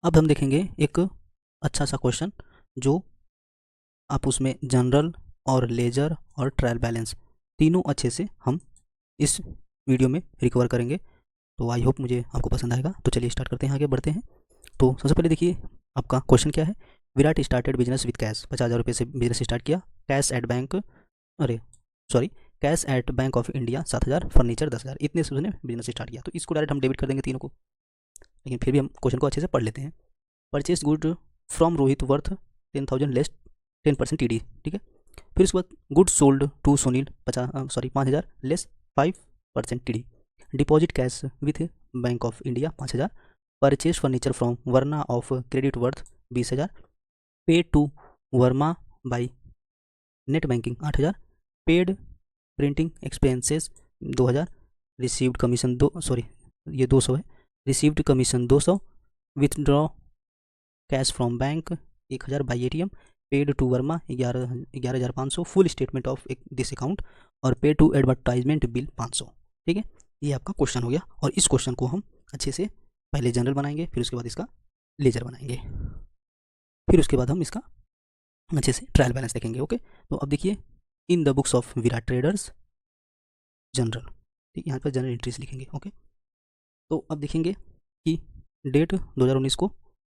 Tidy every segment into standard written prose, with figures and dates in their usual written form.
अब हम देखेंगे एक अच्छा सा क्वेश्चन जो आप उसमें जनरल और लेजर और ट्रायल बैलेंस तीनों अच्छे से हम इस वीडियो में रिकवर करेंगे। तो आई होप मुझे आपको पसंद आएगा। तो चलिए स्टार्ट करते हैं, आगे बढ़ते हैं। तो सबसे पहले देखिए आपका क्वेश्चन क्या है। Virat started business with cash, 50,000 रुपये से बिजनेस स्टार्ट किया। कैश एट बैंक, अरे sorry, cash at bank of India 7,000, furniture 10,000, इतने से उसने बिजनेस स्टार्ट किया। तो इसको डायरेक्ट हम डेबिट कर देंगे तीनों को, लेकिन फिर भी हम क्वेश्चन को अच्छे से पढ़ लेते हैं। Purchase good from Rohit worth 10,000 less 10% T D, ठीक है। फिर उसके बाद good sold to Sunil 5,000 less 5% T D. Deposit cash with bank of India 5,000। Purchase furniture from Verma of credit worth 20,000। Pay to Verma by net banking 8,000। Paid printing expenses 2,000। Received commission ये 200 है। Received commission 200। Withdraw cash from bank 1,000 by ATM. Paid to Verma 11,500 full statement of this account. और pay to advertisement bill 500। ठीक है, ये आपका question हो गया। और इस क्वेश्चन को हम अच्छे से पहले जनरल बनाएंगे, फिर उसके बाद इसका लेजर बनाएंगे, फिर उसके बाद हम इसका अच्छे से ट्रायल बैलेंस देखेंगे। ओके, तो अब देखिए in the books of Virat traders general, ठीक, यहाँ पर जनरल एंट्रीज लिखेंगे। ओके, तो अब देखेंगे कि डेट 2019 को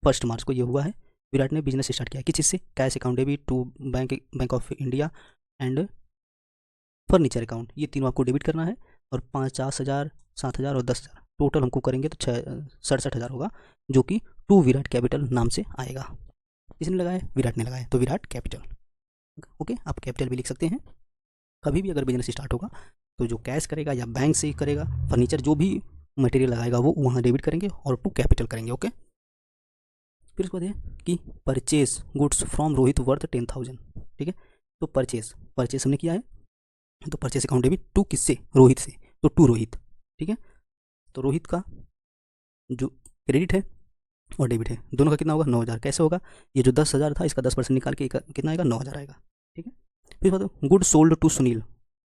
1 मार्च को ये हुआ है। विराट ने बिजनेस स्टार्ट किया किस चीज़ से? Cash account debit to bank of India and furniture account, ये तीनों आपको डेबिट करना है। और 50,000, 7,000 और 10,000 टोटल हमको करेंगे तो 67,000 होगा, जो कि टू विराट कैपिटल नाम से आएगा। किसने लगाया? विराट ने लगाया, तो विराट कैपिटल। ओके, आप कैपिटल भी लिख सकते हैं। कभी भी अगर बिजनेस स्टार्ट होगा तो जो कैश करेगा या बैंक से करेगा, फर्नीचर जो भी मटेरियल लगाएगा वो वहाँ डेबिट करेंगे और टू कैपिटल करेंगे। ओके, फिर उसके बाद है कि purchase goods from Rohit worth 10,000, ठीक है। तो परचेज हमने किया है, तो परचेज अकाउंट डेबिट टू किससे? रोहित से, तो टू रोहित, ठीक है। तो रोहित का जो क्रेडिट है और डेबिट है, दोनों का कितना होगा? 9,000। कैसे होगा? ये जो 10,000 था इसका 10% निकाल के कितना आएगा? 9,000 आएगा, ठीक है। फिर बताओ good sold to Sunil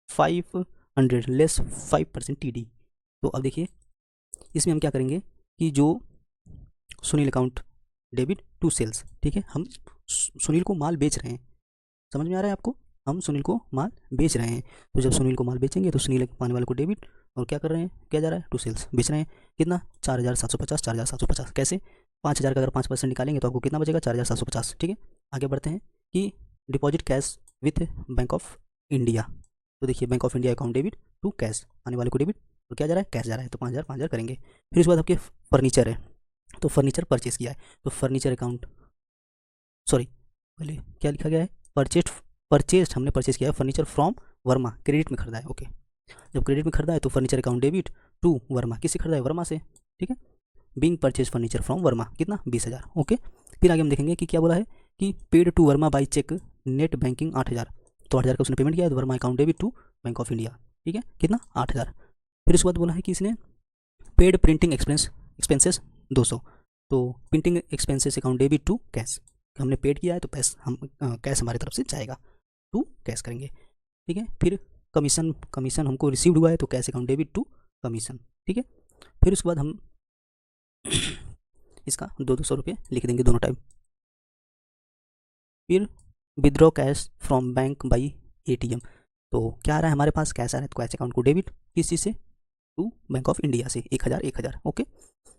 500 less 5% T D. तो अब देखिए इसमें हम क्या करेंगे कि जो Sunil account debit to sales, ठीक है, हम सुनील को माल बेच रहे हैं, समझ में आ रहा है आपको? हम सुनील को माल बेच रहे हैं, तो जब सुनील को माल बेचेंगे तो सुनील पाने वाले को डेबिट, और क्या कर रहे हैं, क्या जा रहा है? टू सेल्स, बेच रहे हैं। कितना? 4,750, 4,750। कैसे? 5,000 का अगर 5% निकालेंगे तो आपको कितना बचेगा? 4,750, ठीक है। आगे बढ़ते हैं कि deposit cash with bank of India. तो देखिए bank of India account debit to cash, आने वाले को डेबिट, और क्या जा रहा है? कैश जा रहा है, तो 5,000 5,000 करेंगे। फिर उसके बाद आपके फर्नीचर है, तो फर्नीचर परचेज किया है, तो फर्नीचर अकाउंट, सॉरी पहले क्या लिखा गया है? परचेज हमने परचेज किया है फर्नीचर फ्रॉम वर्मा, क्रेडिट में खरीदा है। ओके, जब क्रेडिट में खरीदा है तो furniture account debit to Verma, किससे खरीदा है? वर्मा से, ठीक है। Being purchase furniture from Verma, कितना? 20,000। ओके, फिर आगे हम देखेंगे कि क्या बोला है कि paid to Verma by cheque net banking 8,000। तो 8,000 का उसने पेमेंट किया है, तो Verma account debit to bank of India, ठीक है, कितना? 8,000। फिर उसके बाद बोला है कि इसने पेड प्रिंटिंग एक्सपेंसेस 200। तो printing expenses account debit to cash, हमने पेड किया है तो कैश हमारी तरफ से जाएगा, टू कैश करेंगे, ठीक है। फिर कमीशन हमको रिसीव्ड हुआ है, तो cash account debit to commission, ठीक है। फिर उसके बाद हम इसका 200 रुपये लिख देंगे दोनों टाइम। फिर withdraw cash from bank by ATM, तो क्या आ रहा है हमारे पास? कैश आ रहा है, तो कैश अकाउंट को डेबिट किस चीज़ से? टू बैंक ऑफ इंडिया से, 1,000 1,000। ओके,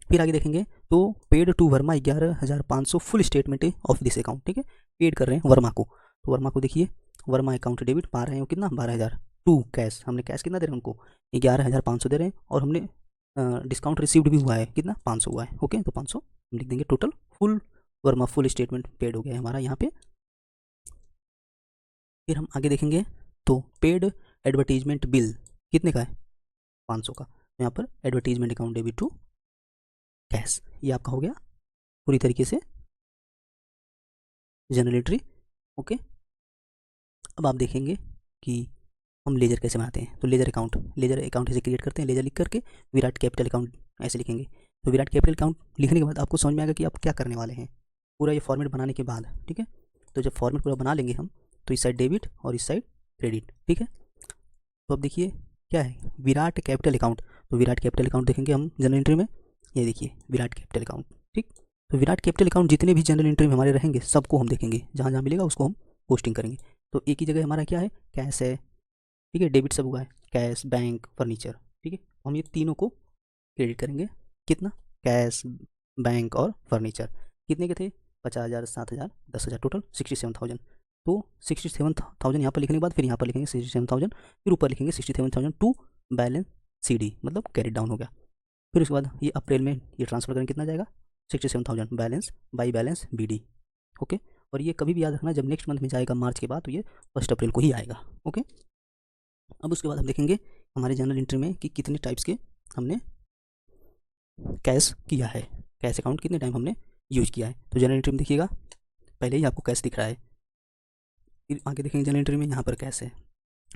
फिर आगे देखेंगे तो paid to Verma 11,500 full statement of this account, ठीक है। पेड कर रहे हैं वर्मा को, तो वर्मा को देखिए वर्मा अकाउंट डेबिट पा रहे हैं कितना? 12,000 टू कैश, हमने कैश कितना दे रहे हैं उनको? 11,500 दे रहे हैं, और हमने डिस्काउंट रिसीव्ड भी हुआ है, कितना? 500 हुआ है। ओके, तो 500 हम लिख देंगे total. Full Verma full statement paid हो गया है हमारा यहाँ पे। फिर हम आगे देखेंगे तो पेड एडवर्टीजमेंट बिल कितने का है? 500 का। यहाँ पर advertisement account debit to cash, ये आपका हो गया पूरी तरीके से जनरल एंट्री। ओके, अब आप देखेंगे कि हम लेजर कैसे बनाते हैं। तो लेजर अकाउंट ऐसे क्रिएट करते हैं, लेजर लिख करके विराट कैपिटल अकाउंट ऐसे लिखेंगे। तो विराट कैपिटल अकाउंट लिखने के बाद आपको समझ में आएगा कि आप क्या करने वाले हैं पूरा ये फॉर्मेट बनाने के बाद, ठीक है। तो जब फॉर्मेट पूरा बना लेंगे हम, तो इस साइड डेबिट और इस साइड क्रेडिट, ठीक है। तो अब देखिए क्या है? विराट कैपिटल अकाउंट, तो विराट कैपिटल अकाउंट देखेंगे हम जनरल एंट्री में, ये देखिए विराट कैपिटल अकाउंट, ठीक। तो विराट कैपिटल अकाउंट जितने भी जनरल एंट्री में हमारे रहेंगे सबको हम देखेंगे, जहाँ जहाँ मिलेगा उसको हम पोस्टिंग करेंगे। तो एक ही जगह हमारा क्या है, कैश है, ठीक है, डेबिट सब हुआ है, कैश, बैंक, फर्नीचर, ठीक है, हम ये तीनों को क्रेडिट करेंगे। कितना, कैश, बैंक और फर्नीचर, कितने के थे, 50,000, 7,000, 10,000, टोटल 67,000। तो 67,000 यहाँ पर लिखने के बाद फिर यहाँ पर लिखेंगे 67,000, फिर ऊपर लिखेंगे 67,000 टू बैलेंस CD, मतलब कैरेट डाउन हो गया। फिर उसके बाद ये अप्रैल में ये ट्रांसफर करेंगे, कितना जाएगा, 67,000 balance by balance BD। Okay, और ये कभी भी याद रखना, जब नेक्स्ट मंथ में जाएगा मार्च के बाद, तो ये 1 अप्रैल को ही आएगा। ओके, अब उसके बाद हम देखेंगे हमारे जनरल एंट्री में कि कितने टाइप्स के हमने कैश किया है, कैश अकाउंट कितने टाइम हमने यूज किया है। तो जनरल एंट्री में देखिएगा, पहले ही आपको कैश दिख रहा है, फिर आगे देखेंगे जनरल एंट्री में यहाँ पर कैश है,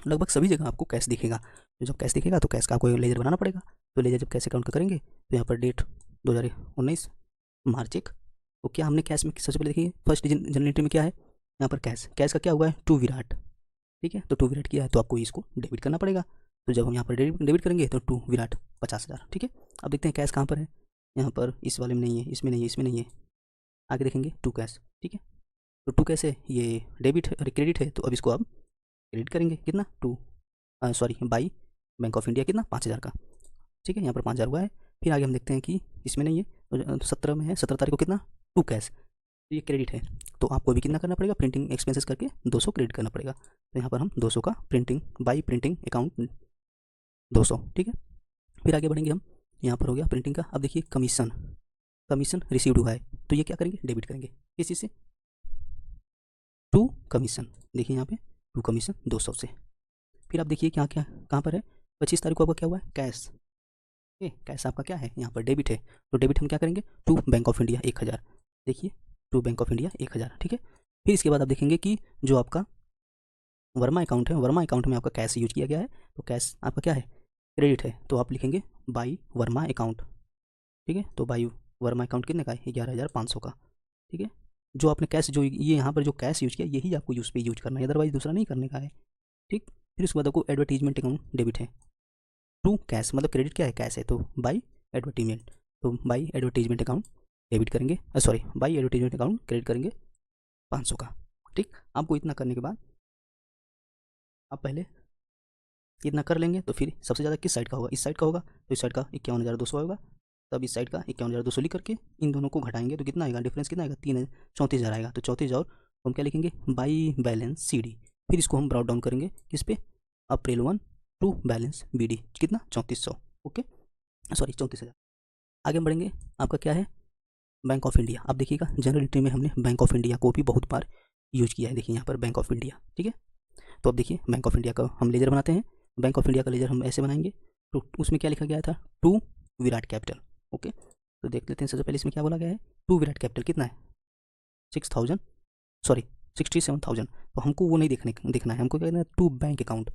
लगभग सभी जगह आपको कैश दिखेगा। तो जब कैश दिखेगा तो कैश का आपको लेजर बनाना पड़ेगा। तो लेजर जब कैश अकाउंट का करेंगे तो यहाँ पर डेट 2019 मार्च 1। तो क्या हमने कैश में सबसे पहले देखिए, फर्स्ट जनरल एंट्री में क्या है, यहाँ पर कैश, कैश का क्या हुआ है, टू विराट, ठीक है, तो टू विराट किया है तो आपको इसको डेबिट करना पड़ेगा। तो जब हम यहाँ पर डेबिट करेंगे तो टू विराट 50,000, ठीक है। अब देखते हैं कैश कहाँ पर है, यहाँ पर इस वाले में नहीं है, इसमें नहीं है, इसमें नहीं है, आगे देखेंगे टू कैश, ठीक है। तो टू कैश है, ये डेबिट है, क्रेडिट है, तो अब इसको आप क्रेडिट करेंगे, कितना, बाई बैंक ऑफ इंडिया, कितना, 5,000 का, ठीक है, यहाँ पर 5,000 हुआ है। फिर आगे हम देखते हैं कि इसमें नहीं है, तो 17 में है, 17 तारीख को कितना, टू कैश, तो ये क्रेडिट है, तो आपको भी कितना करना पड़ेगा, प्रिंटिंग एक्सपेंसेस करके 200 क्रेडिट करना पड़ेगा। तो यहाँ पर हम 200 का प्रिंटिंग बाई प्रिंटिंग अकाउंट 200, ठीक है। फिर आगे बढ़ेंगे हम, यहाँ पर हो गया प्रिंटिंग का। अब देखिए कमीशन, कमीशन रिसीव्ड हुआ है, तो ये क्या करेंगे, डेबिट करेंगे, किस चीज़ से, टू कमीशन, देखिए यहाँ पे टू कमीशन 200 से। फिर आप देखिए क्या क्या कहाँ पर है, 25 तारीख को आपका क्या हुआ है, कैश, कैश आपका क्या है, यहाँ पर डेबिट है, तो डेबिट हम क्या करेंगे, टू बैंक ऑफ इंडिया 1,000, देखिए टू बैंक ऑफ इंडिया 1,000, ठीक है। फिर इसके बाद आप देखेंगे कि जो आपका वर्मा अकाउंट है, वर्मा अकाउंट में आपका कैश यूज किया गया है, तो कैश आपका क्या है, क्रेडिट है, तो आप लिखेंगे बाई वर्मा अकाउंट, ठीक है। तो बाई वर्मा अकाउंट कितने का है, 11,500 का, ठीक है। जो आपने कैश, जो ये यहाँ पर जो कैश यूज किया यही आपको यूज करना है, अदरवाइज दूसरा नहीं करने का है, ठीक। फिर उसके बाद आपको एडवर्टीजमेंट अकाउंट डेबिट है, टू कैश, मतलब क्रेडिट क्या है, कैश है, तो बाई एडवर्टीजमेंट, तो बाई एडवर्टीजमेंट अकाउंट डेबिट करेंगे, बाई एडवर्टीजमेंट अकाउंट क्रेडिट करेंगे 500 का, ठीक। आपको इतना करने के बाद आप पहले इतना कर लेंगे, तो फिर सबसे ज़्यादा किस साइड का होगा, इस साइड का होगा, तो इस साइड का 51,200 होगा, तब इस साइड का 51,200 लिख करके इन दोनों को घटाएंगे तो कितना आएगा, डिफरेंस कितना आएगा, 34,000 आएगा। तो 34,000 हम क्या लिखेंगे, बाई बैलेंस CD, फिर इसको हम ब्राउट डाउन करेंगे किस पे, अप्रैल 1 टू बैलेंस BD, कितना, 3400, ओके, 34,000। आगे बढ़ेंगे, आपका क्या है, बैंक ऑफ इंडिया। अब देखिएगा जनरल एंट्री में हमने बैंक ऑफ इंडिया को भी बहुत बार यूज किया है, देखिए यहाँ पर बैंक ऑफ इंडिया, ठीक है। तो अब देखिए बैंक ऑफ इंडिया का हम लेजर बनाते हैं, बैंक ऑफ इंडिया का लेजर हम ऐसे बनाएंगे, तो उसमें क्या लिखा गया था, टू विराट कैपिटल, ओके। तो देख लेते हैं सबसे पहले इसमें क्या बोला गया है, टू विराट कैपिटल कितना है, 6,000, 67,000, तो हमको वो नहीं देखना है, हमको क्या करना है, टू बैंक अकाउंट,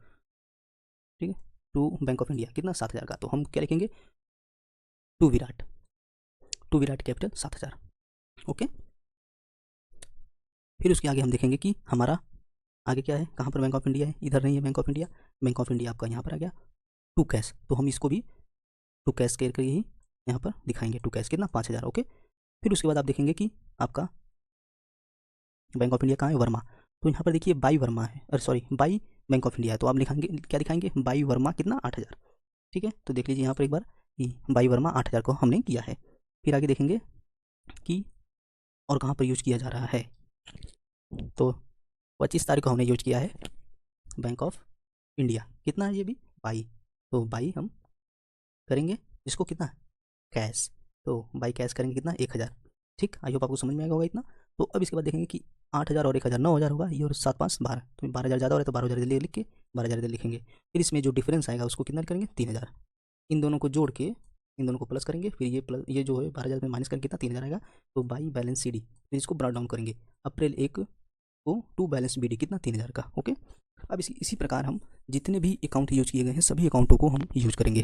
ठीक है, टू बैंक ऑफ इंडिया कितना, 7,000 का, तो हम क्या लिखेंगे, टू विराट कैपिटल 7,000, ओके। फिर उसके आगे हम देखेंगे कि हमारा आगे क्या है, कहाँ पर बैंक ऑफ इंडिया है, इधर नहीं है bank of India, bank of India आपका यहाँ पर आ गया, टू कैश, तो हम इसको भी टू कैश करके ही यहाँ पर दिखाएंगे, टू कैश कितना, 5,000, ओके। फिर उसके बाद आप देखेंगे कि आपका बैंक ऑफ इंडिया कहाँ है, वर्मा, तो यहाँ पर देखिए बाई वर्मा है, बाई बैंक ऑफ इंडिया है, तो आप लिखाएंगे क्या दिखाएंगे, बाई वर्मा कितना, 8,000, ठीक है। तो देख लीजिए यहाँ पर एक बार कि बाई वर्मा 8,000 को हमने किया है। फिर आगे देखेंगे कि और कहाँ पर यूज किया जा रहा है, तो 25 तारीख को हमने यूज किया है बैंक ऑफ इंडिया, कितना है ये भी, बाई, तो बाई हम करेंगे इसको कितना, कैश, तो बाई कैश करेंगे कितना, 1,000, ठीक। आई होप आपको समझ में आएगा होगा इतना। तो अब इसके बाद देखेंगे कि 8,000 और 1,000 9,000 होगा, ये और 7 5 12, तो 12,000 ज़्यादा हो रहा है तो 12,000 लिख के 12,000 लिखेंगे। फिर इसमें जो डिफरेंस आएगा उसको कितना करेंगे, 3,000, इन दोनों को जोड़ के इन दोनों को प्लस करेंगे, फिर ये जो है 12,000 में माइनस करेंगे कितना, 3,000 आएगा, तो बाई बैलेंस CD, फिर इसको ब्राउट डाउन करेंगे, अप्रैल 1 को टू बैलेंस BD कितना, 3,000 का, ओके। अब इसी प्रकार हम जितने भी अकाउंट यूज किए गए हैं सभी अकाउंटों को हम यूज करेंगे।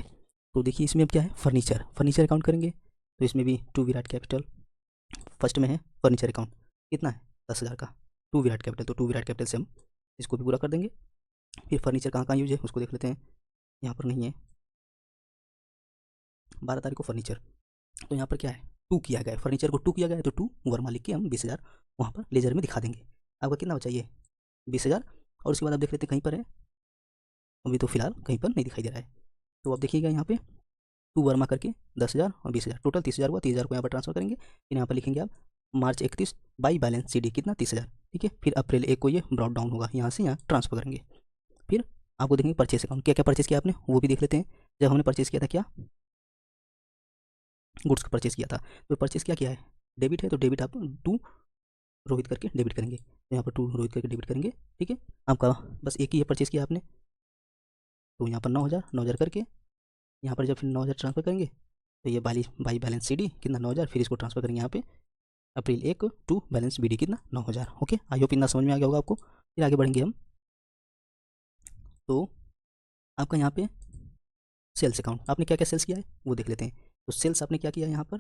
तो देखिए इसमें अब क्या है, फर्नीचर अकाउंट करेंगे, तो इसमें भी टू विराट कैपिटल, फर्स्ट में है फर्नीचर अकाउंट, कितना है, 10,000 का, टू विराट कैपिटल, तो टू विराट कैपिटल से हम इसको भी पूरा कर देंगे। फिर फर्नीचर कहाँ यूज है उसको देख लेते हैं, यहाँ पर नहीं है, 12 तारीख को फर्नीचर, तो यहाँ पर क्या है, 2 किया गया है, फर्नीचर को 2 किया गया है, तो 2 वर्मा लिख के हम 20,000 वहाँ पर लेजर में दिखा देंगे। आपका कितना बचा ये 20,000। और उसके बाद आप देख लेते हैं कहीं पर है, अभी तो फिलहाल कहीं पर नहीं दिखाई दे रहा है। तो आप देखिएगा यहाँ पे 2 वर्मा करके 10,000 और 20,000, टोटल 30,000 हुआ। 30,000 को यहाँ पर ट्रांसफर करेंगे, फिर यहाँ पर लिखेंगे आप मार्च 31 बाई बैलेंस CD कितना 30,000, ठीक है। फिर अप्रैल 1 को ये ब्रॉड डाउन होगा, यहाँ से यहाँ ट्रांसफर करेंगे। फिर आपको देखेंगे परचेस अकाउंट, क्या क्या परचेस किया आपने वो भी देख लेते हैं। जब हमने परचेस किया था, क्या गुड्स का परचेस किया था, तो परचेस क्या किया है, डेबिट है, तो डेबिट आप 2 रोहित करके डेबिट करेंगे, तो यहाँ पर 2 रोहित करके डेबिट करेंगे, ठीक है। आपका बस एक ही है परचेस किया आपने, तो यहाँ पर 9,000 करके यहाँ पर जब फिर 9,000 ट्रांसफर करेंगे, तो ये बाई बैलेंस CD कितना 9,000, फिर इसको ट्रांसफर करेंगे यहाँ पे अप्रैल 1 टू बैलेंस BD कितना 9,000। ओके, आई होप इतना समझ में आ गया होगा आपको। फिर आगे बढ़ेंगे हम, तो आपका यहाँ पे सेल्स अकाउंट, आपने क्या क्या सेल्स किया है वो देख लेते हैं। तो सेल्स आपने क्या किया है यहाँ पर,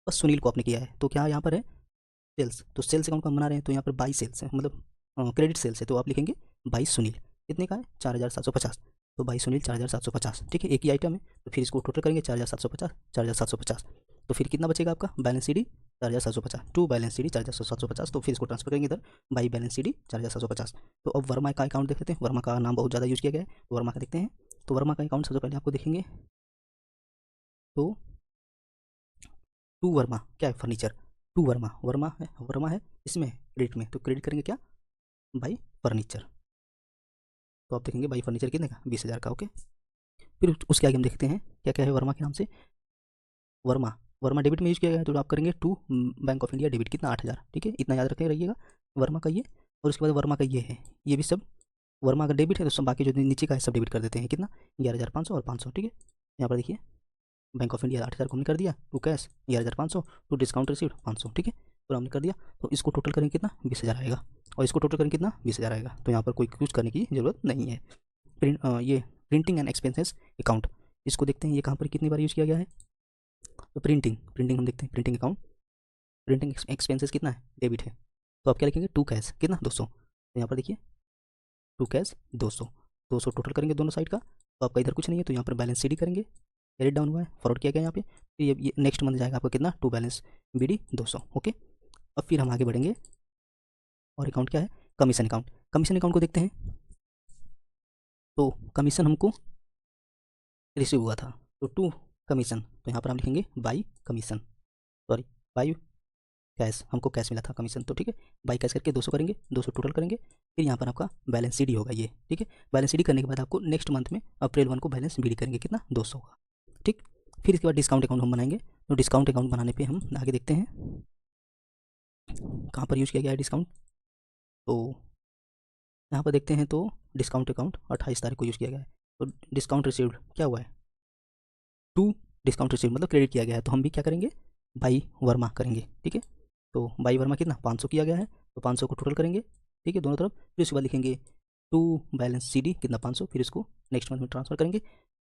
बस सुनील को आपने किया है, तो क्या यहाँ पर है सेल्स, तो सेल्स अकाउंट का हम बना रहे हैं, तो यहाँ पर बाई सेल्स है, मतलब क्रेडिट सेल्स है, तो आप लिखेंगे बाई सुनील कितने का है 4,750, तो बाई सुनील 4,750, ठीक है। एक ही आइटम है, तो फिर इसको टोटल करेंगे 4,750 4,750, तो फिर कितना बचेगा आपका balance CD 4,750 to balance CD 4,750, तो फिर इसको ट्रांसफर करेंगे इधर बाई बैलेंस CD 4,750। तो अब वर्मा का अकाउंट देख लेते हैं, वर्मा का नाम बहुत ज़्यादा यूज़ किया गया है, तो वर्मा का देखते हैं। तो वर्मा का अकाउंट सबसे पहले आपको देखेंगे, तो 2 वर्मा क्या है फर्नीचर, 2 वर्मा है इसमें क्रेडिट में, तो क्रेडिट करेंगे क्या बाई फर्नीचर, तो आप देखेंगे बाई फर्नीचर कितने का 20,000 का। ओके, फिर उसके आगे हम देखते हैं क्या क्या है वर्मा के नाम से। वर्मा डेबिट में यूज़ किया गया है, तो आप करेंगे 2 बैंक ऑफ इंडिया डेबिट कितना 8,000, ठीक है, इतना याद रखे रहिएगा वर्मा का ये। और उसके बाद वर्मा का ये है, ये भी सब वर्मा का डेबिट है, तो सब बाकी जो नीचे का है सब डेबिट कर देते हैं कितना 11,500 और 500, ठीक है। यहाँ पर देखिए बैंक ऑफ इंडिया 8,000 को हमने कर दिया, to cash 11,500, to discount received 500, ठीक है, पूरा हमने कर दिया। तो इसको टोटल करेंगे कितना 20,000 आएगा, और इसको टोटल करेंगे कितना 20,000 आएगा, तो यहाँ पर कोई कुछ करने की जरूरत नहीं है। ये प्रिंटिंग एंड एक्सपेंसेस अकाउंट, इसको देखते हैं ये कहाँ पर कितनी बार यूज़ किया गया है। तो प्रिंटिंग हम देखते हैं, प्रिंटिंग अकाउंट, प्रिंटिंग एक्सपेंसेस कितना है डेबिट है, तो आप क्या लिखेंगे टू कैश कितना 200, तो यहाँ पर देखिए टू कैश 200 टोटल करेंगे दोनों साइड का, तो आपका इधर कुछ नहीं है, तो यहाँ पर बैलेंस CD करेंगे, कैरेट डाउन हुआ है, फॉरवर्ड किया गया यहाँ पे, फिर ये नेक्स्ट मंथ जाएगा आपका कितना टू बैलेंस BD 200। ओके, अब फिर हम आगे बढ़ेंगे, और अकाउंट क्या है कमीशन अकाउंट, कमीशन अकाउंट को देखते हैं। तो कमीशन हमको रिसीव हुआ था, तो टू कमीशन, तो यहाँ पर हम लिखेंगे by commission, sorry by cash, हमको कैश मिला था कमीशन, तो ठीक है बाई कैश करके 200 करेंगे, 200 टोटल करेंगे। फिर यहाँ पर आपका बैलेंस CD होगा ये, ठीक है। बैलेंस CD करने के बाद आपको नेक्स्ट मंथ में अप्रैल 1 को बैलेंस BD करेंगे कितना 200 का, ठीक। फिर इसके बाद डिस्काउंट अकाउंट हम बनाएंगे, तो डिस्काउंट अकाउंट बनाने पे हम आगे देखते हैं कहाँ पर यूज़ किया गया है डिस्काउंट। तो यहाँ पर देखते हैं, तो डिस्काउंट अकाउंट 28 तारीख को यूज़ किया गया है, तो डिस्काउंट रिसीव्ड क्या हुआ है टू डिस्काउंट रिसीव्ड मतलब क्रेडिट किया गया है, तो हम भी क्या करेंगे बाई वर्मा करेंगे, ठीक है। तो बाई वर्मा कितना 500 किया गया है, तो 500 को टोटल करेंगे, ठीक है दोनों तरफ। फिर उसके बाद लिखेंगे टू बैलेंस CD कितना 500, फिर इसको नेक्स्ट मंथ में ट्रांसफर करेंगे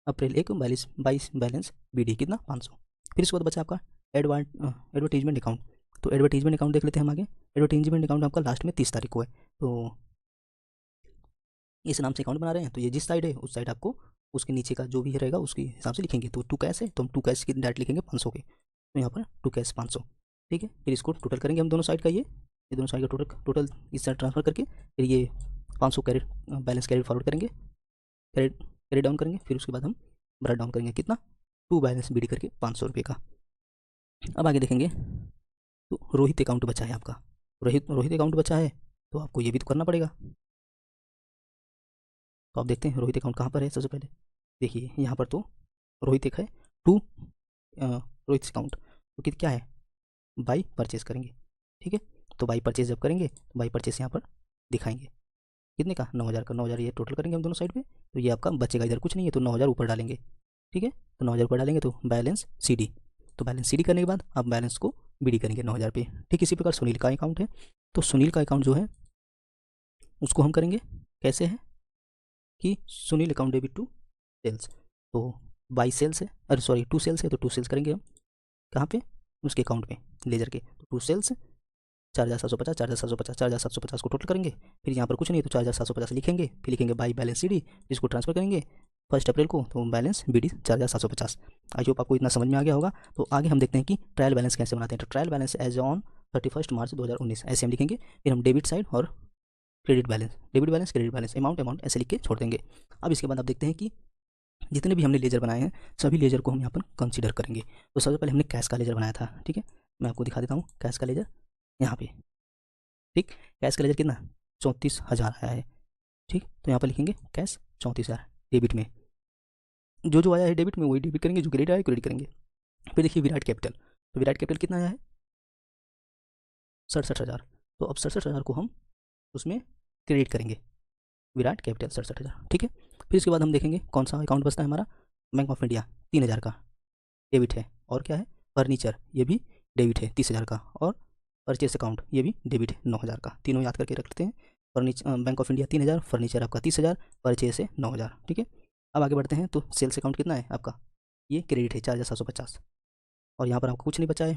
अप्रैल 1 बाईस बैलेंस BD कितना 500। फिर इसके बाद बचा आपका एडवर्टीजमेंट अकाउंट, तो एडवर्टीजमेंट अकाउंट देख लेते हैं हम आगे। एडवर्टीजमेंट अकाउंट आपका लास्ट में 30 तारीख को है, तो इस नाम से अकाउंट बना रहे हैं, तो ये जिस साइड है उस साइड आपको उसके नीचे का जो भी रहेगा उसके हिसाब से लिखेंगे। तो टू कैश है, तो हम टू कैश की डायरेक्ट लिखेंगे 500 के, तो यहाँ पर टू कैश 500, ठीक है। फिर इसको टोटल करेंगे हम दोनों साइड का, ये दोनों साइड का टोटल इस साइड ट्रांसफर करके, फिर ये 500 कैरेट बैलेंस कैरेट फॉरवर्ड करेंगे, कैरेट डाउन करेंगे, फिर उसके बाद हम ब्रेक डाउन करेंगे कितना टू बैलेंस BD करके 500 रुपये का। अब आगे देखेंगे, तो रोहित अकाउंट बचा है आपका, रोहित अकाउंट बचा है, तो आपको ये भी तो करना पड़ेगा। तो आप देखते हैं रोहित अकाउंट कहाँ पर है, सबसे पहले देखिए यहाँ पर तो रोहित एक है, टू रोहित अकाउंट, तो क्या है बाई परचेस करेंगे, ठीक है। तो बाई परचेस जब करेंगे, तो बाई परचेस यहाँ पर दिखाएंगे कितने का 9,000 का, 9,000 ये टोटल करेंगे हम दोनों साइड पे, तो ये आपका बचेगा इधर कुछ नहीं है, तो 9,000 ऊपर डालेंगे, ठीक है। तो 9,000 ऊपर डालेंगे, तो बैलेंस CD, तो बैलेंस CD करने के बाद आप बैलेंस को BD करेंगे 9,000 पे, ठीक। इसी प्रकार सुनील का अकाउंट है, तो सुनील का अकाउंट जो है उसको हम करेंगे कैसे है कि Sunil account debit to sales, तो बाई सेल्स है, अरे सॉरी टू सेल्स है, तो टू सेल्स करेंगे हम कहाँ पे उसके अकाउंट में लेजर के, तो टू सेल्स 4,750 को टोटल करेंगे। फिर यहाँ पर कुछ नहीं है, तो 4,750 लिखेंगे, फिर लिखेंगे बाई बैलेंस CD, इसको ट्रांसफर करेंगे 1 अप्रैल को, तो बैलेंस BD 4750। आई होप आपको इतना समझ में आ गया होगा। तो आगे हम देखते हैं कि ट्रायल बैलेंस कैसे बनाते हैं। तो ट्रायल बैलेंस एज ऑन 31 मार्च 2019 ऐसे हम लिखेंगे। फिर हम डेबिट साइड और credit balance credit balance, amount ऐसे लिख के छोड़ देंगे। अब इसके बाद आप देखते हैं कि जितने भी हमने लेजर बनाए हैं सभी लेजर को हम यहाँ पर कंसीडर करेंगे। तो सबसे पहले हमने कैश का लेजर बनाया था, ठीक है, मैं आपको दिखा देता हूँ कैश का लेजर यहाँ पे, ठीक। कैश का लेजर कितना 34,000 आया है, ठीक। तो यहाँ पर लिखेंगे कैश 34,000 डेबिट में, जो आया है डेबिट में वही डेबिट करेंगे, जो क्रेडिट आया है क्रेडिट करेंगे। फिर देखिए विराट कैपिटल, तो विराट कैपिटल कितना आया है 67,000। तो अब 67,000 को हम उसमें क्रेडिट करेंगे, विराट कैपिटल 67,000, ठीक है। फिर इसके बाद हम देखेंगे कौन सा अकाउंट बचता है हमारा, बैंक ऑफ इंडिया 3,000 का डेबिट है। और क्या है फर्नीचर, ये भी डेबिट है 30,000 का। और परचेस अकाउंट ये भी डेबिट है 9,000 का। तीनों याद करके रखते हैं, furniture bank of India 3,000, furniture आपका 30,000, परचेस है 9,000, ठीक है। अब आगे बढ़ते हैं। तो सेल्स अकाउंट कितना है आपका, ये क्रेडिट है 4,750। और यहाँ पर आपको कुछ नहीं बचा है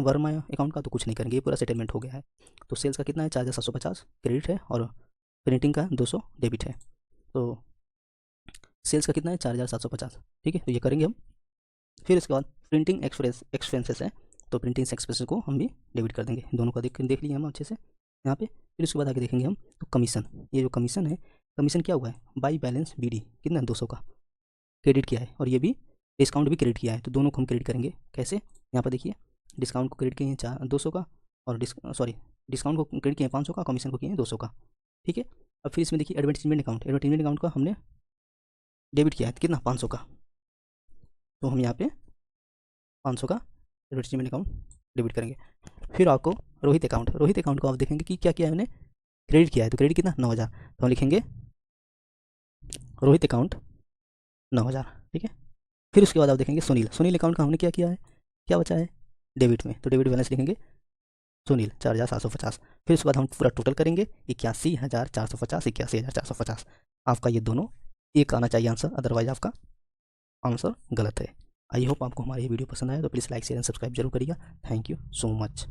वर्मा अकाउंट का, तो कुछ नहीं करेंगे, ये पूरा सेटलमेंट हो गया है। तो सेल्स का कितना है 4,750 क्रेडिट है, और प्रिंटिंग का 200 डेबिट है। तो सेल्स का कितना है 4,750, ठीक है, तो ये करेंगे हम। फिर इसके बाद प्रिंटिंग एक्सपेंसेस है, तो प्रिंटिंग एक्सपेंसेस को हम भी डेबिट कर देंगे। दोनों का देख लिए हम अच्छे से यहाँ पे। फिर उसके बाद आगे देखेंगे हम, तो कमीशन, ये जो कमीशन है, कमीशन क्या हुआ है बाई बैलेंस BD कितना 200 का क्रेडिट किया है, और ये भी डिस्काउंट भी क्रेडिट किया है। तो दोनों को हम क्रेडिट करेंगे कैसे, यहाँ पर देखिए डिस्काउंट को क्रेडिट किए हैं 200 का, और डिस्काउंट को क्रेडिट किए हैं 500 का, कमीशन को किए हैं 200 का, ठीक है। अब फिर इसमें देखिए एडवर्टीजमेंट अकाउंट का हमने डेबिट किया है कितना 500 का, तो हम यहाँ पे 500 का एडवर्टीजमेंट अकाउंट डेबिट करेंगे। फिर आपको रोहित अकाउंट को आप देखेंगे कि क्या किया है हमने क्रेडिट किया है, तो क्रेडिट कितना 9,000, तो हम लिखेंगे रोहित अकाउंट 9,000, ठीक है। फिर उसके बाद आप देखेंगे सुनील अकाउंट का हमने क्या किया है, क्या बचा है डेबिट में, तो डेबिट बैलेंस लिखेंगे सुनील 4,750। फिर उसके बाद हम पूरा टोटल करेंगे 81,450, 81,450। आपका ये दोनों एक आना चाहिए आंसर, अदरवाइज आपका आंसर गलत है। आई होप आपको हमारी ये वीडियो पसंद आया, तो please like share and subscribe जरूर करिएगा। Thank you so much.